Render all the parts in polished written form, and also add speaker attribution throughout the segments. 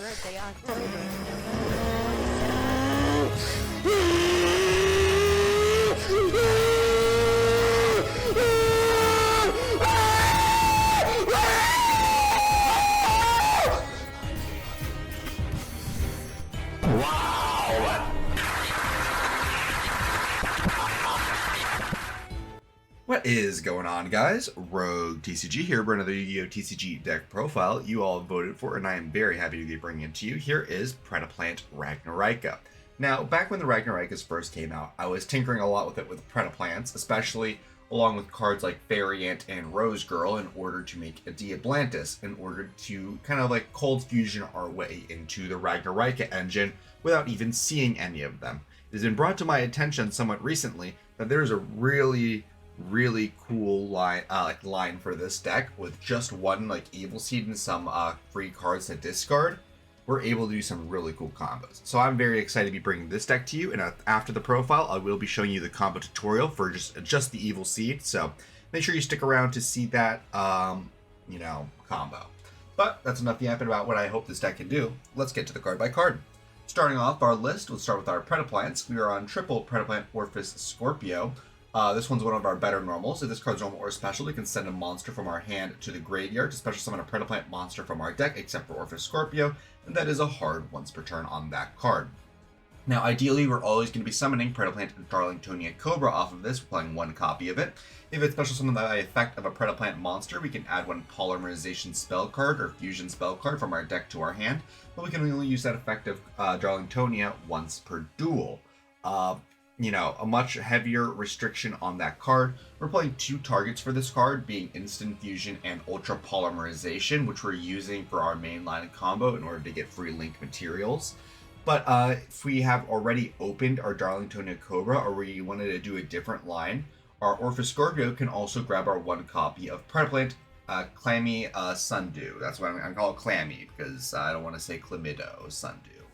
Speaker 1: birthday, October, November 27th.
Speaker 2: What is going on, guys? Rogue TCG here for another Yu-Gi-Oh! TCG deck profile you all voted for, and I am very happy to be bringing it to you. Here is Predaplant Ragnaraika. Now, back when the Ragnaraikas first came out, I was tinkering a lot with it with Predaplants, especially along with cards like Fairy Ant and Rose Girl in order to make a Diablantis, in order to kind of like cold fusion our way into the Ragnaraika engine without even seeing any of them. It has been brought to my attention somewhat recently that there's a really cool line for this deck with just one Evil Seed and some free cards to discard. We're able to do some really cool combos. So I'm very excited to be bringing this deck to you, and after the profile I will be showing you the combo tutorial for just the Evil Seed, so make sure you stick around to see that combo. But that's enough yapping about what I hope this deck can do. Let's get to the card by card. Starting off our list, we'll start with our Predaplants. We are on triple Predaplant Orphis Scorpio. This one's one of our better normals. If this card's normal or special, we can send a monster from our hand to the graveyard to special summon a Predaplant monster from our deck, except for Orphis Scorpio, and that is a hard once per turn on that card. Now, ideally, we're always going to be summoning Predaplant and Darlingtonia Cobra off of this, playing one copy of it. If it's special summoned by the effect of a Predaplant monster, we can add one Polymerization spell card or Fusion spell card from our deck to our hand, but we can only use that effect of Darlingtonia once per duel. A much heavier restriction on that card. We're playing two targets for this card, being Instant Fusion and Ultra Polymerization, which we're using for our main line combo in order to get free link materials. But if we have already opened our Darlingtonia Cobra, or we wanted to do a different line, our Orphis Scorpio can also grab our one copy of Predaplant Clammy Sundew. That's why I'm going to call it Clammy, because I don't want to say Chlamydo Sundew.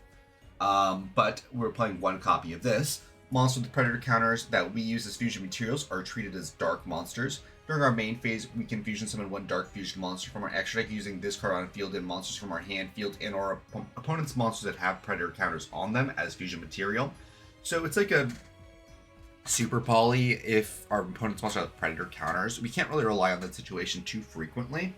Speaker 2: But we're playing one copy of this. Monsters with Predator counters that we use as fusion materials are treated as dark monsters. During our main phase, we can fusion summon one dark fusion monster from our extra deck using this card on field and monsters from our hand, field, and our opponent's monsters that have Predator counters on them as fusion material. So it's like a super poly if our opponent's monster has Predator counters. We can't really rely on that situation too frequently,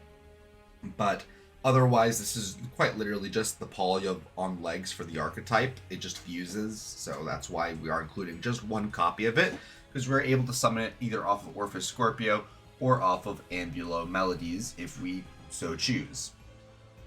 Speaker 2: but otherwise, this is quite literally just the poly on legs for the archetype. It just fuses, so that's why we are including just one copy of it, because we're able to summon it either off of Orphis Scorpio or off of Ambulo Melodies if we so choose.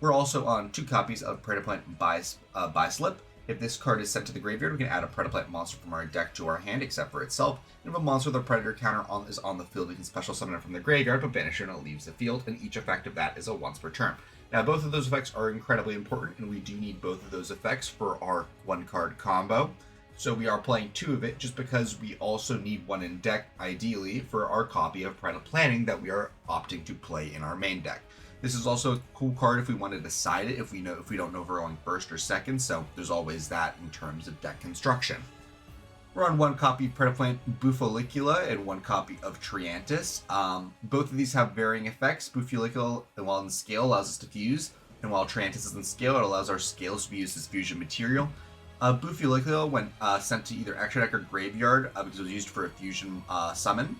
Speaker 2: We're also on two copies of Predaplant Bislip. If this card is sent to the graveyard, we can add a Predaplant monster from our deck to our hand, except for itself. And if a monster with a Predator counter is on the field, we can special summon it from the graveyard, but banish it and it leaves the field, and each effect of that is a once per turn. Now, both of those effects are incredibly important, and we do need both of those effects for our one-card combo. So we are playing two of it, just because we also need one in deck, ideally, for our copy of Predaplanting that we are opting to play in our main deck. This is also a cool card if we want to decide it, if we don't know if we're going first or second, so there's always that in terms of deck construction. We're on one copy of Predaplant Bufolicula and one copy of Triantis. Both of these have varying effects. Bufolicula, while in scale, allows us to fuse, and while Triantis is in scale, it allows our scales to be used as fusion material. Bufolicula, when sent to either extra deck or graveyard, because it was used for a fusion summon,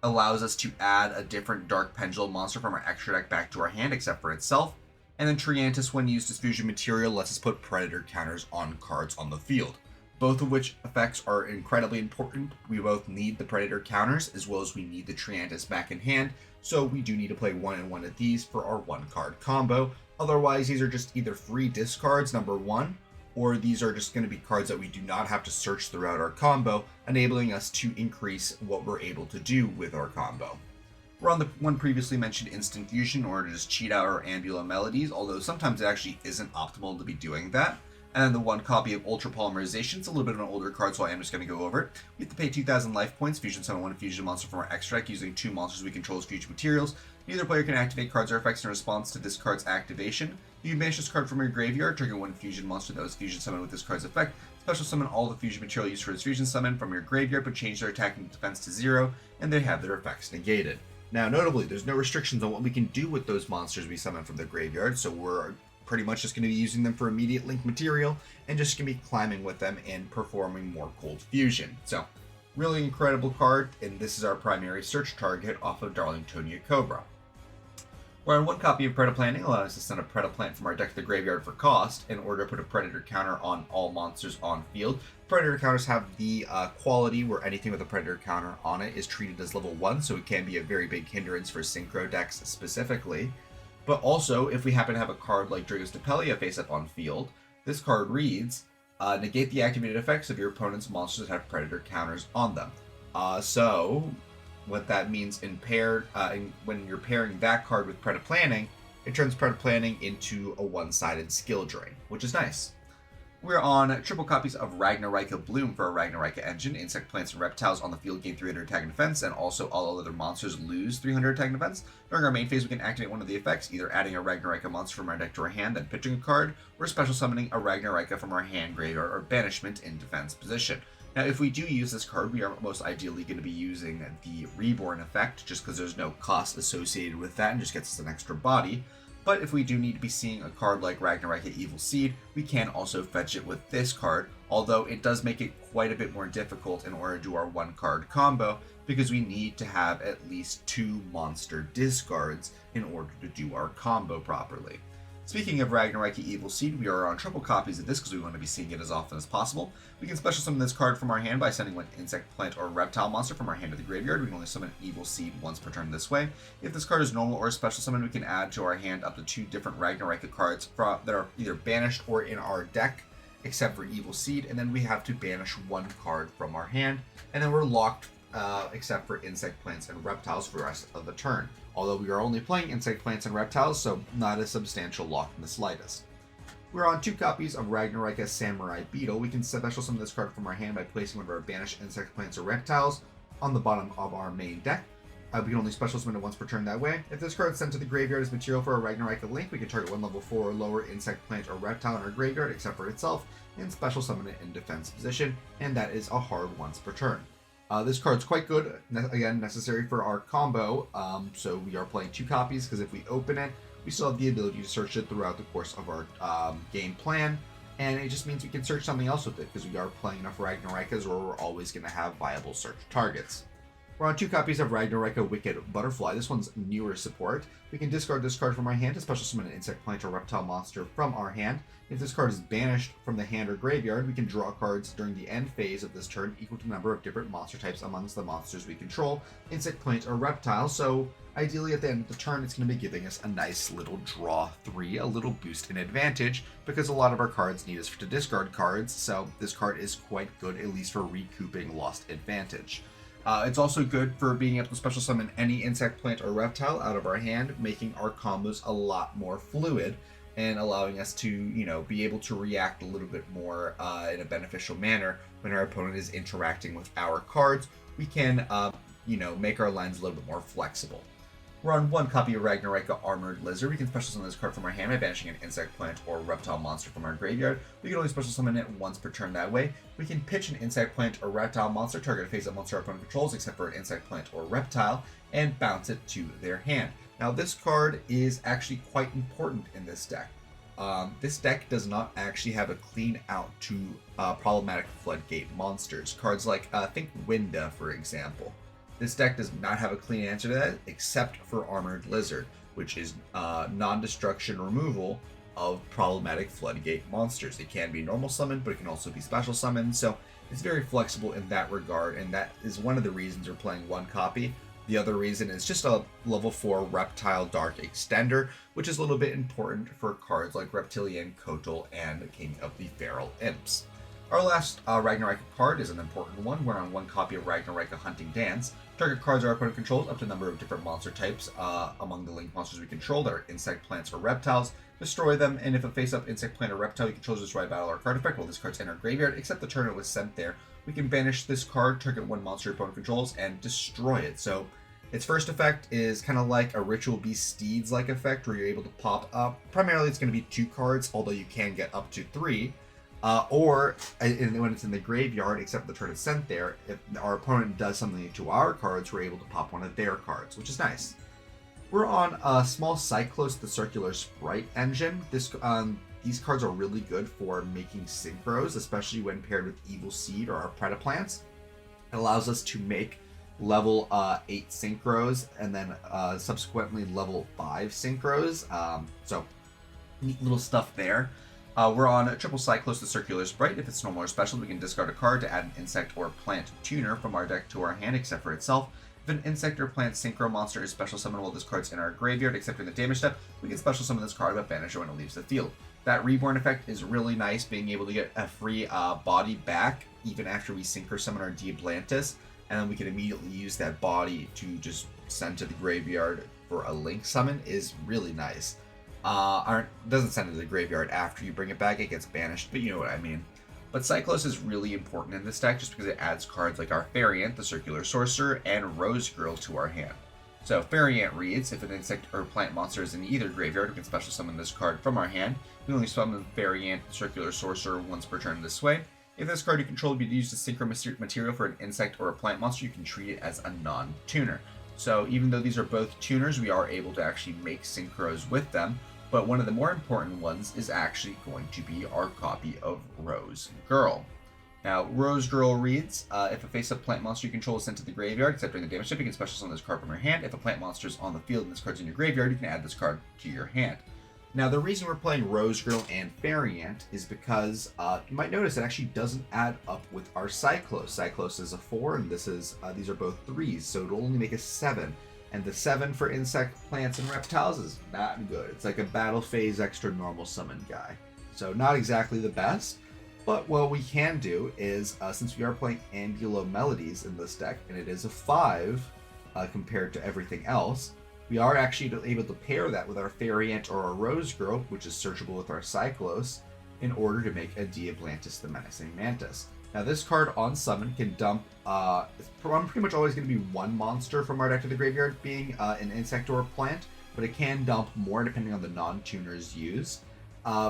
Speaker 2: allows us to add a different Dark Pendulum monster from our extra deck back to our hand, except for itself. And then Triantis, when used as fusion material, lets us put Predator counters on cards on the field. Both of which effects are incredibly important. We both need the Predator counters as well as we need the Triantis back in hand, so we do need to play one and one of these for our one card combo. Otherwise, these are just either free discards, number one, or these are just going to be cards that we do not have to search throughout our combo, enabling us to increase what we're able to do with our combo. We're on the one previously mentioned Instant Fusion in order to just cheat out our Ambulo Melodies, although sometimes it actually isn't optimal to be doing that. And then the one copy of Ultra Polymerization. It's a little bit of an older card, so I am just going to go over it. We have to pay 2,000 life points, fusion summon one fusion monster from our extra deck using two monsters we control as fusion materials. Neither player can activate cards or effects in response to this card's activation. You can banish this card from your graveyard, trigger one fusion monster that was fusion summoned with this card's effect. Special summon all the fusion material used for its fusion summon from your graveyard, but change their attack and defense to 0, and they have their effects negated. Now, notably, there's no restrictions on what we can do with those monsters we summon from the graveyard, so we're pretty much just going to be using them for immediate link material and just going to be climbing with them and performing more cold fusion. So, really incredible card, and this is our primary search target off of Darlingtonia Cobra. We're on one copy of Predaplanting, allowing us to send a Predaplant from our deck to the graveyard for cost in order to put a Predator counter on all monsters on field. Predator counters have the quality where anything with a Predator counter on it is treated as level 1, so it can be a very big hindrance for Synchro decks specifically. But also, if we happen to have a card like Dragos Depelia face up on field, this card reads, negate the activated effects of your opponent's monsters that have Predator counters on them. So, what that means when you're pairing that card with Predaplanting, it turns Predaplanting into a one-sided skill drain, which is nice. We're on triple copies of Ragnaraika Bloom for our Ragnaraika engine. Insect, plants, and reptiles on the field gain 300 attack and defense, and also all other monsters lose 300 attack and defense. During our main phase, we can activate one of the effects, either adding a Ragnaraika monster from our deck to our hand, then pitching a card, or special summoning a Ragnaraika from our hand, graveyard, or banishment in defense position. Now, if we do use this card, we are most ideally going to be using the Reborn effect, just because there's no cost associated with that and just gets us an extra body. But if we do need to be seeing a card like Ragnaraika Evil Seed, we can also fetch it with this card, although it does make it quite a bit more difficult in order to do our one card combo, because we need to have at least 2 monster discards in order to do our combo properly. Speaking of Ragnaraika Evil Seed, we are on triple copies of this because we want to be seeing it as often as possible. We can special summon this card from our hand by sending one insect, plant, or reptile monster from our hand to the graveyard. We can only summon Evil Seed once per turn this way. If this card is normal or special summon, we can add to our hand up to 2 different Ragnaraika cards that are either banished or in our deck, except for Evil Seed, and then we have to banish 1 card from our hand, and then we're locked except for insect, plants, and reptiles for the rest of the turn. Although we are only playing insect, plants, and reptiles, so not a substantial lock in the slightest. We're on 2 copies of Ragnaraika Samurai Beetle. We can special summon this card from our hand by placing one of our banished insect, plants, or reptiles on the bottom of our main deck. We can only special summon it once per turn that way. If this card is sent to the graveyard as material for a Ragnaraika Link, we can target 1 level 4 or lower insect, plant, or reptile in our graveyard except for itself, and special summon it in defense position, and that is a hard once per turn. This card's quite good, again, necessary for our combo, so we are playing 2 copies, because if we open it, we still have the ability to search it throughout the course of our game plan, and it just means we can search something else with it, because we are playing enough Ragnaraikas where we're always going to have viable search targets. We're on 2 copies of Ragnaraka Wicked Butterfly. This one's newer support. We can discard this card from our hand to special summon an insect, plant, or reptile monster from our hand. If this card is banished from the hand or graveyard, we can draw cards during the end phase of this turn equal to the number of different monster types amongst the monsters we control, insect, plant, or reptile. So ideally at the end of the turn, it's going to be giving us a nice little draw 3, a little boost in advantage, because a lot of our cards need us to discard cards, so this card is quite good, at least for recouping lost advantage. It's also good for being able to special summon any insect, plant, or reptile out of our hand, making our combos a lot more fluid and allowing us to, be able to react a little bit more in a beneficial manner when our opponent is interacting with our cards. We can, make our lines a little bit more flexible. We're on 1 copy of Ragnaraika Armored Lizard. We can special summon this card from our hand by banishing an insect, plant, or reptile monster from our graveyard. We can only special summon it once per turn that way. We can pitch an insect, plant, or reptile monster, target a face-up monster our opponent controls, except for an insect, plant, or reptile, and bounce it to their hand. Now, this card is actually quite important in this deck. This deck does not actually have a clean out to problematic floodgate monsters. Cards like, think Winda, for example. This deck does not have a clean answer to that, except for Armored Lizard, which is non-destruction removal of problematic floodgate monsters. It can be normal summoned, but it can also be special summoned, so it's very flexible in that regard, and that is one of the reasons we're playing 1 copy. The other reason is just a level 4 Reptile Dark Extender, which is a little bit important for cards like Reptilian, Kotal, and King of the Feral Imps. Our last Ragnaraka card is an important one. We're on 1 copy of Ragnaraka Hunting Dance. Target cards our opponent controls up to a number of different monster types among the link monsters we control that are insect, plants, or reptiles. Destroy them, and if a face-up insect, plant, or reptile you control destroy battle or card effect while this card's in our graveyard, except the turn it was sent there, we can banish this card, target 1 monster your opponent controls, and destroy it. So its first effect is kind of like a Ritual Beast Steeds-like effect, where you're able to pop up. Primarily, it's going to be 2 cards, although you can get up to 3. Or when it's in the graveyard, except the turn is sent there, if our opponent does something to our cards, we're able to pop one of their cards, which is nice. We're on a small Cyclos the Circular Sprite engine. These cards are really good for making synchros, especially when paired with Evil Seed or our Predaplants. It allows us to make level 8 synchros and then subsequently level 5 synchros. So neat little stuff there. We're on a triple Cyclos the Circular Sprite. If it's normal or special, we can discard a card to add an insect or plant tuner from our deck to our hand, except for itself. If an insect or plant synchro monster is special summoned while this card's in our graveyard, except in the damage step, we can special summon this card but banish it when it leaves the field. That reborn effect is really nice, being able to get a free body back even after we synchro summon our Diablantis, and then we can immediately use that body to just send to the graveyard for a link summon is really nice. Doesn't send it to the graveyard after you bring it back, it gets banished, but you know what I mean. But Cyclos is really important in this deck just because it adds cards like our Variant, the Circular Sorcerer, and Rose Girl to our hand. So Variant reads, if an insect or plant monster is in either graveyard, we can special summon this card from our hand. We only summon Variant, Circular Sorcerer once per turn this way. If this card you control would be used as synchro material for an insect or a plant monster, you can treat it as a non-tuner. So even though these are both tuners, we are able to actually make synchros with them. But one of the more important ones is actually going to be our copy of Rose Girl. Now, Rose Girl reads, if a face-up plant monster you control is sent to the graveyard, except during the damage step, you can special summon this card from your hand. If a plant monster is on the field and this card's in your graveyard, you can add this card to your hand. Now, the reason we're playing Rose Girl and Variant is because you might notice it actually doesn't add up with our Cyclos. Cyclos is a 4, and these are both 3s, so it'll only make a 7. And the 7 for insect, plants, and reptiles is not good. It's like a battle phase extra normal summon guy. So not exactly the best, but what we can do is, since we are playing Angulo Melodies in this deck, and it is a 5 compared to everything else, we are actually able to pair that with our Variant or our Rose Girl, which is searchable with our Cyclos, in order to make a Diablantis the Menacing Mantis. Now this card on summon can dump, it's pretty much always going to be one monster from our deck to the graveyard, being an insect or a plant, but it can dump more depending on the non-tuners used.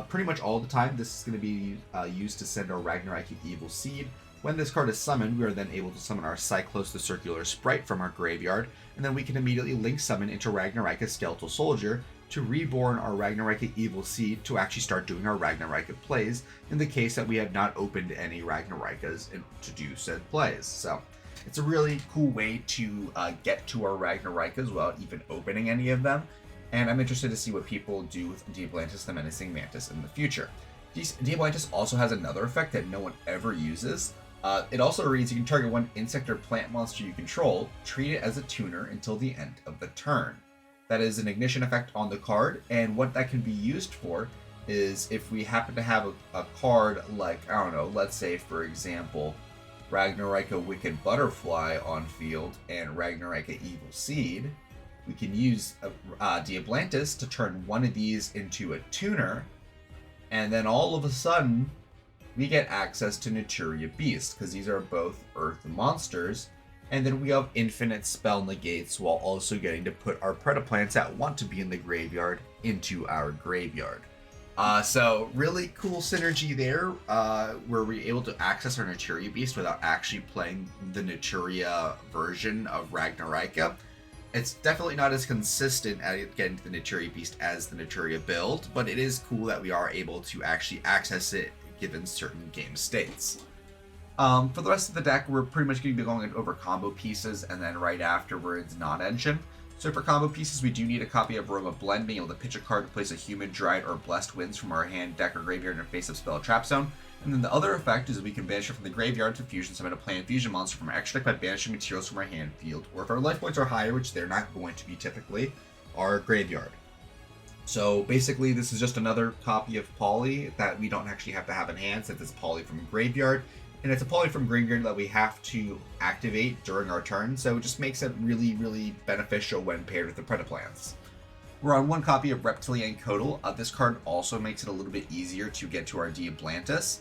Speaker 2: Pretty much all the time this is going to be used to send our Ragnaraika Evil Seed. When this card is summoned, we are then able to summon our Cyclos the Circular Sprite from our graveyard, and then we can immediately link summon into Ragnaraika Skeletal Soldier to reborn our Ragnaraika Evil Seed to actually start doing our Ragnaraika plays in the case that we have not opened any Ragnaraikas to do said plays. So it's a really cool way to get to our Ragnaraikas without even opening any of them, and I'm interested to see what people do with Diablantis the Menacing Mantis in the future. Diablantis also has another effect that no one ever uses. It also reads, you can target one insect or plant monster you control, treat it as a tuner until the end of the turn. That is an ignition effect on the card, and what that can be used for is if we happen to have a card like, I don't know, let's say for example, Ragnaraika Wicked Butterfly on field and Ragnaraika Evil Seed, we can use Diablantis to turn one of these into a tuner, and then all of a sudden we get access to Naturia Beast, because these are both earth monsters. And then we have infinite spell negates while also getting to put our Predaplants that want to be in the graveyard into our graveyard. So really cool synergy there, where we're able to access our Naturia Beast without actually playing the Naturia version of Ragnaraika. It's definitely not as consistent at getting to the Naturia Beast as the Naturia build, but it is cool that we are able to actually access it given certain game states. For the rest of the deck, we're pretty much going to be going over combo pieces, and then right afterwards, non-engine. So for combo pieces, we do need a copy of Roma Blend, being able to pitch a card to place a Human, Dryad, or Blessed Winds from our hand, deck, or graveyard in a face-up spell trap zone. And then the other effect is we can banish it from the graveyard to fusion summon a plant fusion monster from our extra deck by banishing materials from our hand, field, or if our life points are higher, which they're not going to be typically, our graveyard. So basically, this is just another copy of Poly that we don't actually have to have in hand, since it's Poly from graveyard. And it's a Poly from graveyard that we have to activate during our turn, so it just makes it really, really beneficial when paired with the Predaplants. We're on one copy of Reptilian Codal. This card also makes it a little bit easier to get to our Diablantis.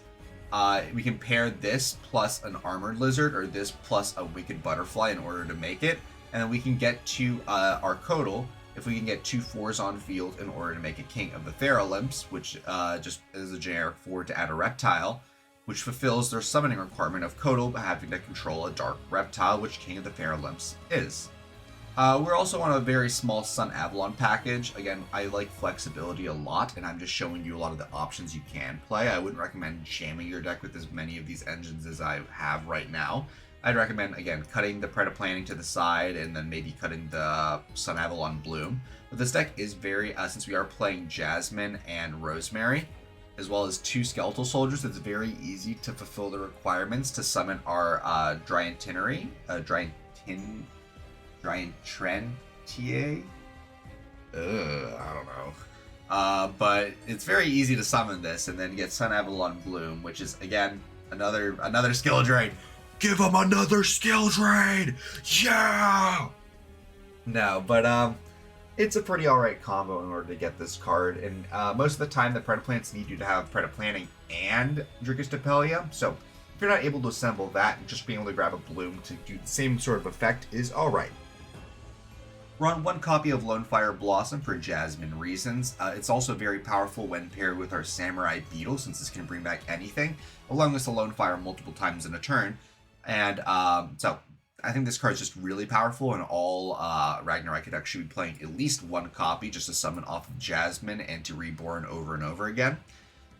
Speaker 2: We can pair this plus an Armored Lizard, or this plus a Wicked Butterfly in order to make it. And then we can get to our Codal if we can get 2 4s on field in order to make a King of the Theralymphs, which just is a generic 4 to add a reptile, which fulfills their summoning requirement of Codal by having to control a dark reptile, which King of the Theralymphs is. We're also on a very small Sun Avalon package. Again, I like flexibility a lot, and I'm just showing you a lot of the options you can play. I wouldn't recommend jamming your deck with as many of these engines as I have right now. I'd recommend, again, cutting the Predaplanting to the side, and then maybe cutting the Sun Avalon Bloom. But this deck is very, since we are playing Jasmine and Rosemary, as well as 2 Skeletal Soldiers, it's very easy to fulfill the requirements to summon our Giant Trentier? I don't know. But it's very easy to summon this and then get Sun Avalon Bloom, which is, again, another skill drain. Give him another skill drain! Yeah! No, but it's a pretty alright combo in order to get this card, and most of the time the Predaplants need you to have Predaplanting and Dricus Depelia, so if you're not able to assemble that, just being able to grab a Bloom to do the same sort of effect is alright. We're on 1 copy of Lonefire Blossom for Jasmine reasons. It's also very powerful when paired with our Samurai Beetle, since this can bring back anything, along with the Lonefire multiple times in a turn. And so I think this card is just really powerful, and all Ragnarika decks should be playing at least 1 copy just to summon off of Jasmine and to Reborn over and over again.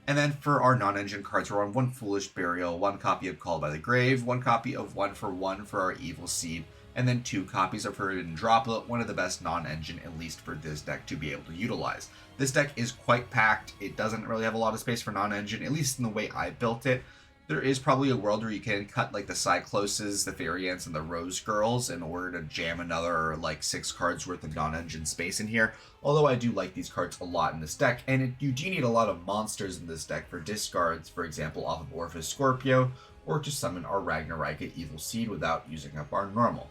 Speaker 2: And then for our non-engine cards, we're on 1 Foolish Burial, 1 copy of Called by the Grave, 1 copy of 1/1 for our Evil Seed, and then 2 copies of Forbidden Droplet, one of the best non-engine, at least for this deck, to be able to utilize. This deck is quite packed. It doesn't really have a lot of space for non-engine, at least in the way I built it. There is probably a world where you can cut like the Cycloses, the Fairy Ants, and the Rose Girls in order to jam another like 6 cards worth of non-engine space in here. Although I do like these cards a lot in this deck, and you do need a lot of monsters in this deck for discards, for example off of Orphis Scorpio, or to summon our Ragnarika Evil Seed without using up our normal.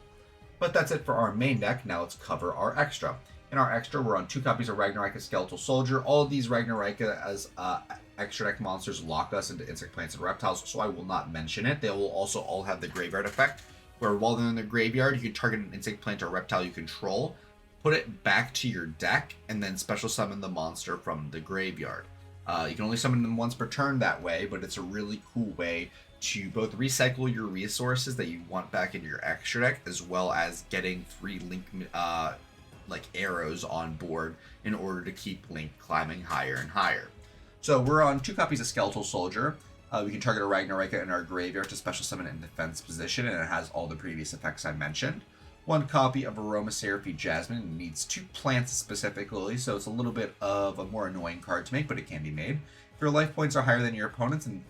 Speaker 2: But that's it for our main deck. Now let's cover our extra. In our extra, we're on 2 copies of Ragnarika Skeletal Soldier. All of these Ragnarika as extra deck monsters lock us into insect, plants, and reptiles, so I will not mention it. They will also all have the graveyard effect, where while they're in the graveyard, you can target an insect, plant, or reptile you control, put it back to your deck, and then special summon the monster from the graveyard. You can only summon them once per turn that way, but it's a really cool way to both recycle your resources that you want back into your extra deck, as well as getting free Link like arrows on board in order to keep Link climbing higher and higher. So we're on 2 copies of Skeletal Soldier. We can target a Ragnarika in our graveyard to special summon in defense position, and it has all the previous effects I mentioned. 1 copy of Aromatherapy Jasmine. It needs 2 plants specifically, so it's a little bit of a more annoying card to make, but it can be made. If your life points are higher than your opponent's, and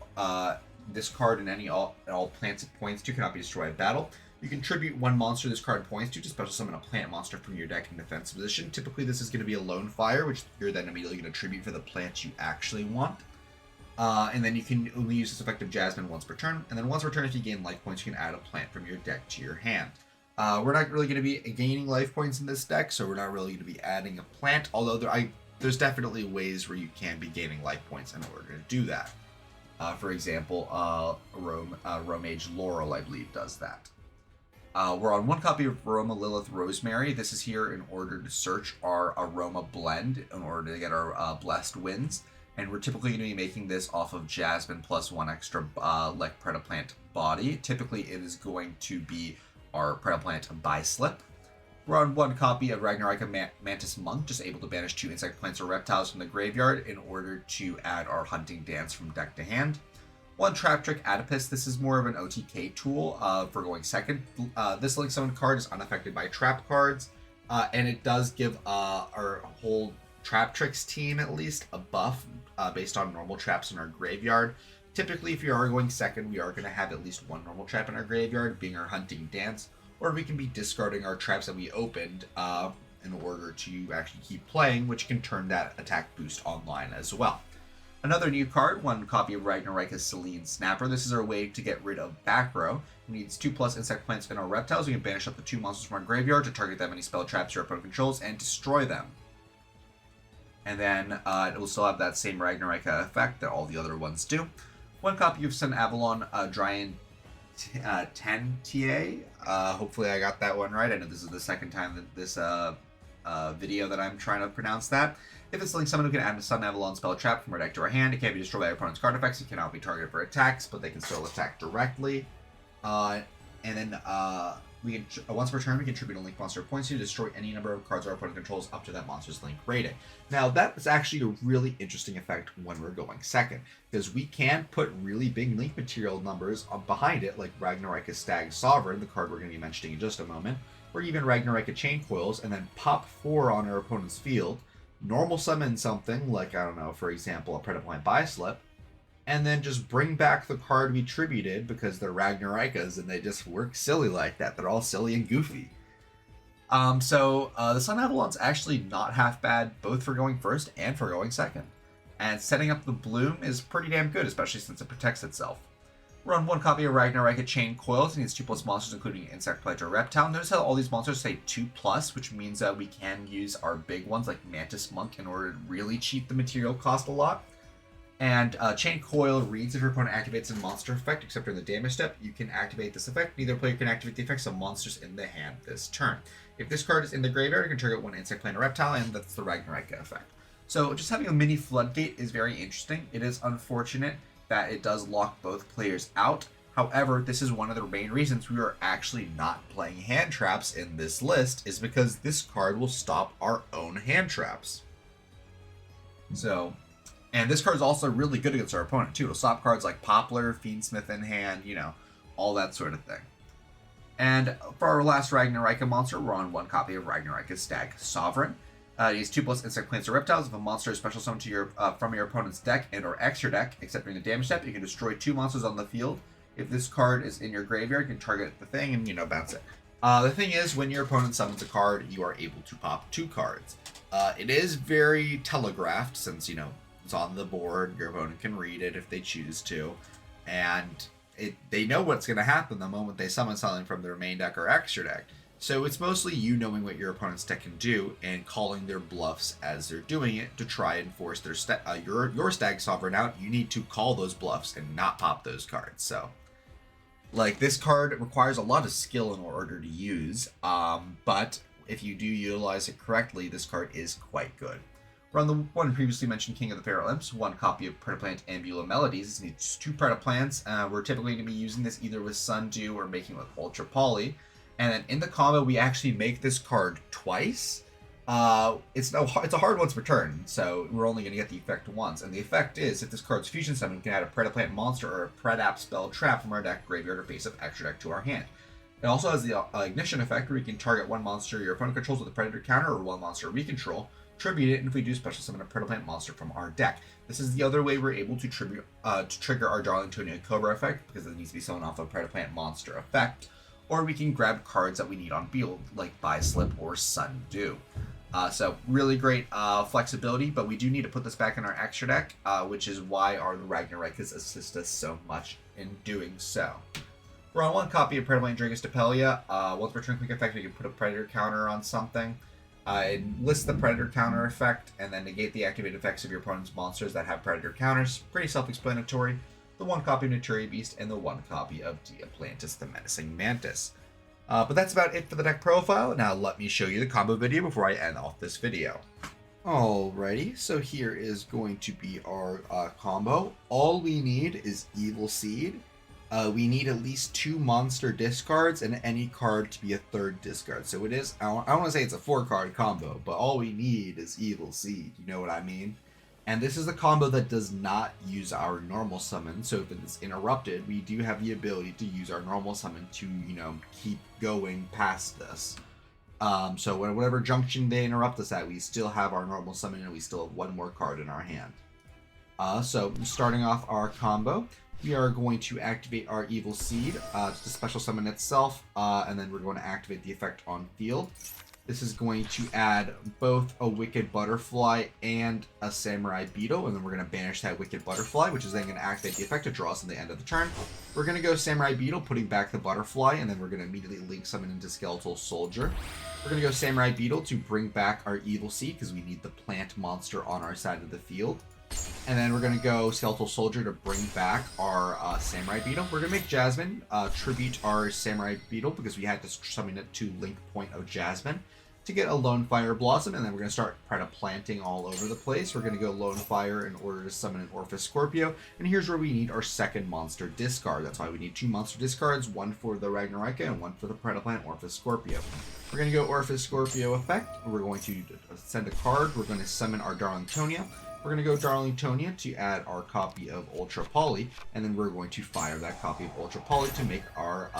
Speaker 2: this card and all plants it points to cannot be destroyed in battle, you can tribute 1 monster this card points to special summon a plant monster from your deck in defense position. Typically this is going to be a Lonefire, which you're then immediately going to tribute for the plants you actually want. And then you can only use this effect of Jasmine once per turn, and then once per turn if you gain life points you can add a plant from your deck to your hand. We're not really going to be gaining life points in this deck, so we're not really going to be adding a plant, although there's definitely ways where you can be gaining life points in order to do that. For example, Romage Laurel, I believe, does that. We're on 1 copy of Aroma Lilith Rosemary. This is here in order to search our Aroma Blend in order to get our Blessed Winds. And we're typically going to be making this off of Jasmine plus 1 extra like Predaplant body. Typically it is going to be our Predaplant Bi-Slip. We're on 1 copy of Ragnarika Mantis Monk, just able to banish 2 insect, plants, or reptiles from the graveyard in order to add our Hunting Dance from deck to hand. 1 Trap Trick Adipus. This is more of an OTK tool for going second. This Link Summon card is unaffected by trap cards, and it does give our whole Trap Tricks team at least a buff based on normal traps in our graveyard. Typically, if you are going second, we are going to have at least 1 normal trap in our graveyard, being our Hunting Dance, or we can be discarding our traps that we opened in order to actually keep playing, which can turn that attack boost online as well. Another new card, 1 copy of Ragnarika Selene Snapper. This is our way to get rid of back row. It needs 2+ insect, plants, and our reptiles. We can banish up to 2 monsters from our graveyard to target them any spell traps your opponent controls and destroy them. And then it will still have that same Ragnarika effect that all the other ones do. 1 copy of Sun Avalon Giant 10 TA. Hopefully I got that one right. I know this is the second time that this video that I'm trying to pronounce that. If it's Link Summon, we can add a Sun Avalon spell trap from our deck to our hand. It can't be destroyed by your opponent's card effects. It cannot be targeted for attacks, but they can still attack directly. And then We can once per turn we can tribute a link monster points to destroy any number of cards our opponent controls up to that monster's link rating. Now that is actually a really interesting effect when we're going second, because we can put really big link material numbers behind it, like Ragnarika Stag Sovereign, the card we're going to be mentioning in just a moment, or even Ragnarika Chain Coils, and then pop 4 on our opponent's field, normal summon something like, I don't know, for example, a Predaplant Bioslip, and then just bring back the card we tributed because they're Ragnarikas and they just work silly like that. They're all silly and goofy. The Sun Avalon's actually not half bad, both for going first and for going second. And setting up the Bloom is pretty damn good, especially since it protects itself. Run 1 copy of Ragnarika Chain Coils and its 2+ monsters, including Insect, Pledge, or Reptile. Notice how all these monsters say 2+, which means that we can use our big ones like Mantis Monk in order to really cheat the material cost a lot. And Chain Coil reads if your opponent activates a monster effect, except during the damage step, you can activate this effect. Neither player can activate the effects of monsters in the hand this turn. If this card is in the graveyard, you can trigger 1 Insect, Plant, or Reptile, and that's the Ragnarika effect. So just having a mini Floodgate is very interesting. It is unfortunate that it does lock both players out. However, this is one of the main reasons we are actually not playing hand traps in this list, is because this card will stop our own hand traps. And this card is also really good against our opponent, too. It'll stop cards like Poplar, Fiendsmith in hand, all that sort of thing. And for our last Ragnarika monster, we're on 1 copy of Ragnarika Stag Sovereign. It is 2+ Insect, Plants, or Reptiles. If a monster is special summoned to from your opponent's deck and or extra deck, except during the damage step, you can destroy 2 monsters on the field. If this card is in your graveyard, you can target the thing and, bounce it. The thing is, when your opponent summons a card, you are able to pop 2 cards. It is very telegraphed, since, it's on the board. Your opponent can read it if they choose to, and they know what's going to happen the moment they summon something from their main deck or extra deck. So it's mostly you knowing what your opponent's deck can do and calling their bluffs as they're doing it to try and force their your Stag Sovereign out. You need to call those bluffs and not pop those cards. So, this card requires a lot of skill in order to use, but if you do utilize it correctly, this card is quite good. We're on the one previously mentioned King of the Feral Imps, 1 copy of Predaplant Ambula Melodies. It needs 2 Predaplants. We're typically going to be using this either with Sundew or making it with Ultra Poly. And then in the combo, we actually make this card twice. It's a hard once per turn, so we're only going to get the effect once. And the effect is, if this card's fusion summon, we can add a Predaplant monster or a Predap spell trap from our deck, graveyard, or base of extra deck to our hand. It also has the Ignition effect, where we can target 1 monster your opponent controls with a Predator counter or 1 monster we control, tribute it, and if we do, special summon a Predaplant monster from our deck. This is the other way we're able to trigger our Darlingtonian Cobra effect, because it needs to be summoned off a Predaplant monster effect. Or we can grab cards that we need on field, like Bioslip or Sundew. So really great flexibility, but we do need to put this back in our extra deck, which is why our Ragnarikas assist us so much in doing so. We're on 1 copy of Predaplant Dragus Depelia. Once per turn quick effect, we can put a Predator counter on something. List the Predator counter effect, and then negate the activated effects of your opponent's monsters that have Predator counters. Pretty self-explanatory. The 1 copy of Naturia Beast, and the 1 copy of Diaplantis, the Menacing Mantis. But that's about it for the deck profile. Now let me show you the combo video before I end off this video. Alrighty, so here is going to be our combo. All we need is Evil Seed. We need at least 2 monster discards and any card to be a 3rd discard. So it is, I don't want to say it's a 4-card combo, but all we need is Evil Seed. You know what I mean? And this is a combo that does not use our normal summon, so if it's interrupted, we do have the ability to use our normal summon to, keep going past this. So whatever junction they interrupt us at, we still have our normal summon and we still have 1 more card in our hand. So starting off our combo, we are going to activate our Evil Seed to special summon itself, and then we're going to activate the effect on field. This is going to add both a Wicked Butterfly and a Samurai Beetle, and then we're going to banish that Wicked Butterfly, which is then going to activate the effect to draw us in the end of the turn. We're going to go Samurai Beetle, putting back the Butterfly, and then we're going to immediately link summon into Skeletal Soldier. We're going to go Samurai Beetle to bring back our Evil Seed, because we need the plant monster on our side of the field. And then we're going to go Skeletal Soldier to bring back our Samurai Beetle. We're going to make Jasmine tribute our Samurai Beetle, because we had to summon it to Link Point of Jasmine. to get a Lone Fire Blossom, and then we're going to start Predaplanting all over the place. We're going to go Lone Fire in order to summon an Orphis Scorpio, and here's where we need our second monster discard. That's why we need 2 monster discards, one for the Ragnarika and one for the Predaplant Orphis Scorpio. We're going to go Orphis Scorpio effect. We're going to send a card. We're going to summon our Darlingtonia. We're going to go Darlingtonia to add our copy of Ultra Poly, and then we're going to fire that copy of Ultra Poly to make our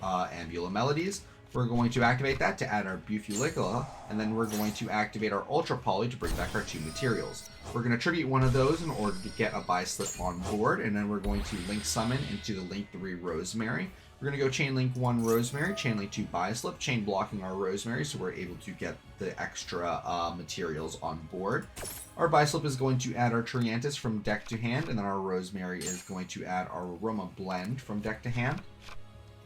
Speaker 2: Ambula Melodies. We're going to activate that to add our Bufulicula, and then we're going to activate our Ultra Poly to bring back our 2 materials. We're going to tribute one of those in order to get a buy slip on board, and then we're going to link summon into the link 3 Rosemary. We're going to go chain link 1 Rosemary, chain link 2 buy slip, chain blocking our Rosemary so we're able to get the extra materials on board. Our buy slip is going to add our Triantis from deck to hand, and then our Rosemary is going to add our Aroma Blend from deck to hand.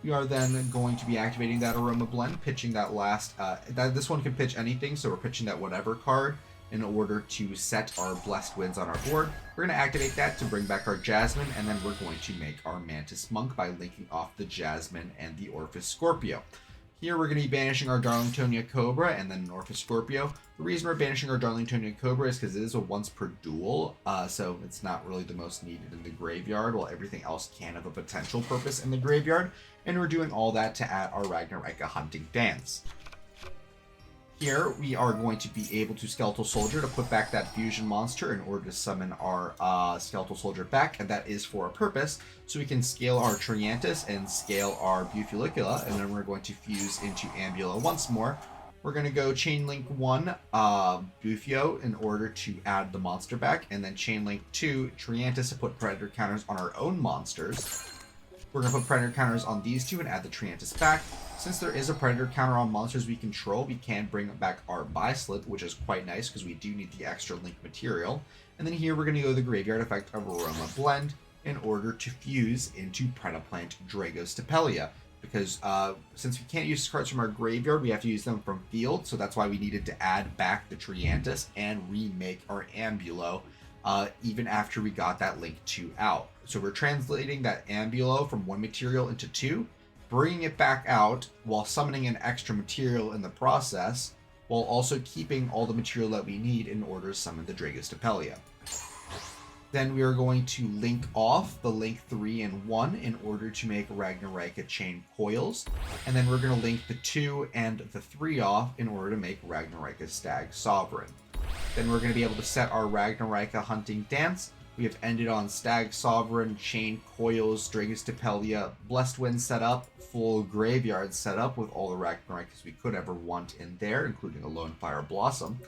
Speaker 2: We are then going to be activating that Aroma Blend, pitching that last, this one can pitch anything, so we're pitching that whatever card in order to set our Blessed Winds on our board. We're going to activate that to bring back our Jasmine, and then we're going to make our Mantis Monk by linking off the Jasmine and the Orphis Scorpio. Here we're going to be banishing our Darlingtonia Cobra and then an Orphis Scorpio. The reason we're banishing our Darlingtonia Cobra is because it is a once per duel, so it's not really the most needed in the graveyard, while everything else can have a potential purpose in the graveyard. And we're doing all that to add our Ragnarika Hunting Dance. Here we are going to be able to Skeletal Soldier to put back that fusion monster in order to summon our Skeletal Soldier back, and that is for a purpose, so we can scale our Triantis and scale our Bufulicula, and then we're going to fuse into Ambula once more. We're going to go chain link 1 Bufio in order to add the monster back, and then chain link 2 Triantis to put predator counters on our own monsters. We're going to put predator counters on these 2 and add the Triantis back. Since there is a predator counter on monsters we control, we can bring back our buy slip, which is quite nice because we do need the extra link material. And then here we're going to go the graveyard effect of Aroma Blend in order to fuse into Predaplant Ragnaraika. Because since we can't use cards from our graveyard, we have to use them from field, so that's why we needed to add back the Triantis and remake our Ambulo even after we got that link 2 out. So we're translating that Ambulo from 1 material into 2, bringing it back out while summoning an extra material in the process, while also keeping all the material that we need in order to summon the Ragnaraika. Then we are going to link off the link 3 and 1 in order to make Ragnaraika Chain Coils, and then we're going to link the 2 and the 3 off in order to make Ragnaraika Stag Sovereign. Then we're going to be able to set our Ragnaraika Hunting Dance. We have ended on Stag Sovereign, Chain Coils, Ragnaraika, Blessed Wind setup, full graveyard setup with all the Ragnaraikas we could ever want in there, including a Lone Fire Blossom.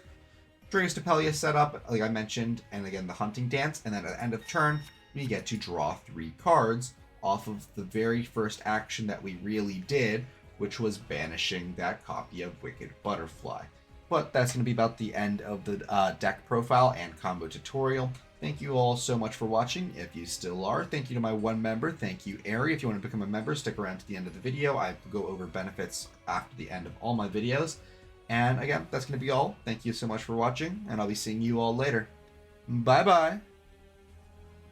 Speaker 2: Ragnaraika setup, like I mentioned, and again the Hunting Dance, and then at the end of turn, we get to draw 3 cards off of the very first action that we really did, which was banishing that copy of Wicked Butterfly. But that's going to be about the end of the deck profile and combo tutorial. Thank you all so much for watching, if you still are. Thank you to my 1 member. Thank you, Ari. If you want to become a member, stick around to the end of the video. I go over benefits after the end of all my videos. And again, that's going to be all. Thank you so much for watching, and I'll be seeing you all later. Bye-bye.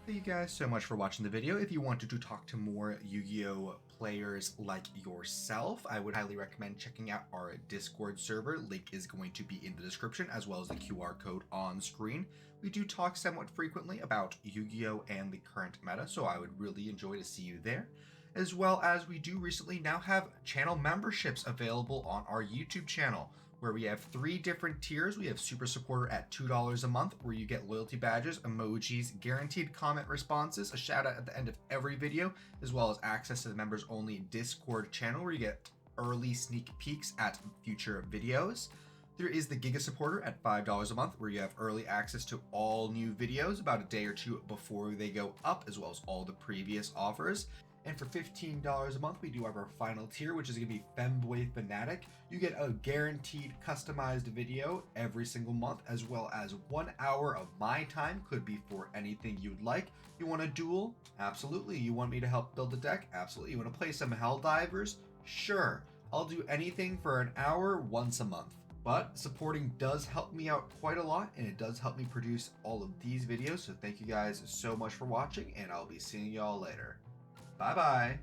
Speaker 2: Thank you guys so much for watching the video. If you wanted to talk to more Yu-Gi-Oh! Players like yourself, I would highly recommend checking out our Discord server. Link is going to be in the description, as well as the QR code on screen. We do talk somewhat frequently about Yu-Gi-Oh! And the current meta, so I would really enjoy to see you there. As well as we do recently now have channel memberships available on our YouTube channel, where we have 3 different tiers. We have Super Supporter at $2 a month, where you get loyalty badges, emojis, guaranteed comment responses, a shout out at the end of every video, as well as access to the members only Discord channel, where you get early sneak peeks at future videos. There is the Giga Supporter at $5 a month, where you have early access to all new videos about a day or 2 before they go up, as well as all the previous offers. And for $15 a month, we do have our final tier, which is going to be Femboy Fanatic. You get a guaranteed customized video every single month, as well as 1 hour of my time. Could be for anything you'd like. You want a duel? Absolutely. You want me to help build a deck? Absolutely. You want to play some Helldivers? Sure. I'll do anything for an hour once a month. But supporting does help me out quite a lot, and it does help me produce all of these videos. So thank you guys so much for watching, and I'll be seeing y'all later. Bye-bye.